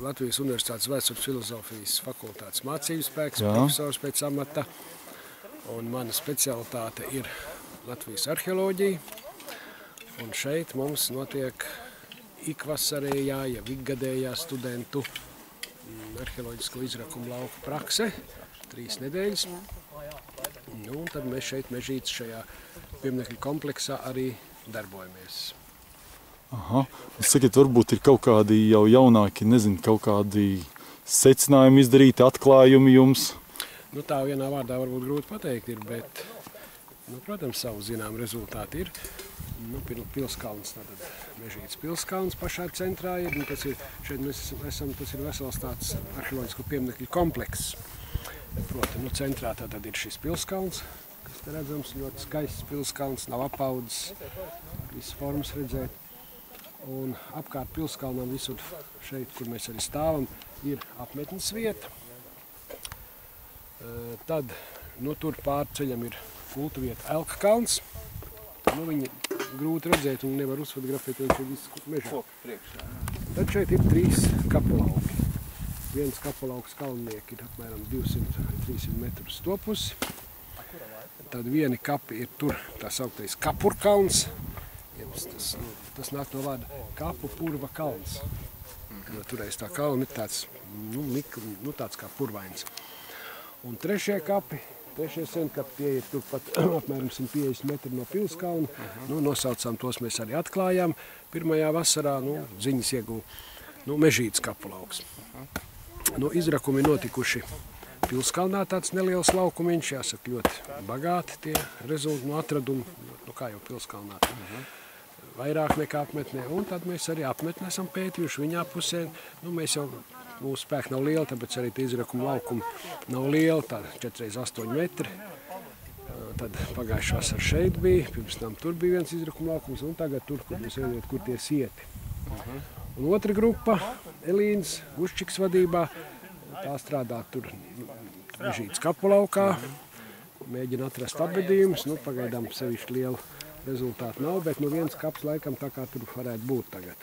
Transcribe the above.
Latvijas Universitātes vēstures filozofijas fakultātes mācību spēks, profesors pēc amata. Un mana specialitāte ir Latvijas arheoloģija. Un šeit mums notiek ikvasarējā, ja ikgadējā studentu arheoloģisko izrakumu lauku prakse. 3 nedēļas. Nu, un tad mēs šeit Mežītes šajā pieminekļu kompleksā arī darbojamies. Aha. Sakiet, varbūt ir kaut kādi jau jaunāki, nezinu, kaut kādi secinājumi izdarīti, atklājumi jums? Nu, tā vienā vārdā varbūt grūti pateikt ir, bet, nu, protams, savu zinām rezultāti ir. Nu, Pilskalns, tātad Mežītes Pilskalns pašā centrā ir. Nu, tas ir, šeit mēs esam, tas ir vesels tāds arheoloģisko pieminekļu komplekss. Proti, nu, centrā tātad ir šis Pilskalns, kas te redzams, ļoti skaists Pilskalns, nav apaudzis, visas formas redzēt. Un apkārt Pilskalnam visur šeit, kur mēs arī stāvam, ir apmetnes vieta. Tad, nu, tur pārceļam ir kultu vieta Elkkalns. Nu, viņi grūti redzēt un nevar uzfotografēt, viņš ir viss mežā. Tad šeit ir 3 kapulauki. Viens kapulauks kalnieki ir apmēram 200-300 metrus stopusi. Tad vieni kapi ir tur, tā sauktais Kapurkalns. Tas nāk no vārda kapu purva kalns. Toreiz tā kalna ir tāds, nu, tāds kā purvains. Un trešie senkapi, tie ir turpat apmēram 150 metri no Pilskalna. Nu, nosaucām tos, mēs arī atklājām. Pirmajā vasarā, nu, ziņas ieguva, nu, Mežītes kapulauks. Nu, izrakumi notikuši Pilskalnā, tāds neliels laukumiņš, jāsaka, ļoti bagāti tie rezultāti, atradumi, nu, kā jau Pilskalnā. Vairāk nekā apmetnē, un tad mēs arī apmetni esam pētījuši viņā pusē. Nu, mūsu spēki nav lieli, tāpēc arī tie izrakumi laukumi nav lieli, tā 4x8 metri. Tad pagājušā vasara šeit bija, pirms tam tur bija viens izrakuma laukums, un tagad tur, kur jūs redzat, kur tie sieti. Un otra grupa, Elīnas Guščiks vadībā, tā strādā tur Mežītes kapulaukā, mēģina atrast apbedījumus, nu, pagaidām sevišķi lielu rezultātu nav, bet nu viens kaps laikam tā kā tur varētu būt tagad.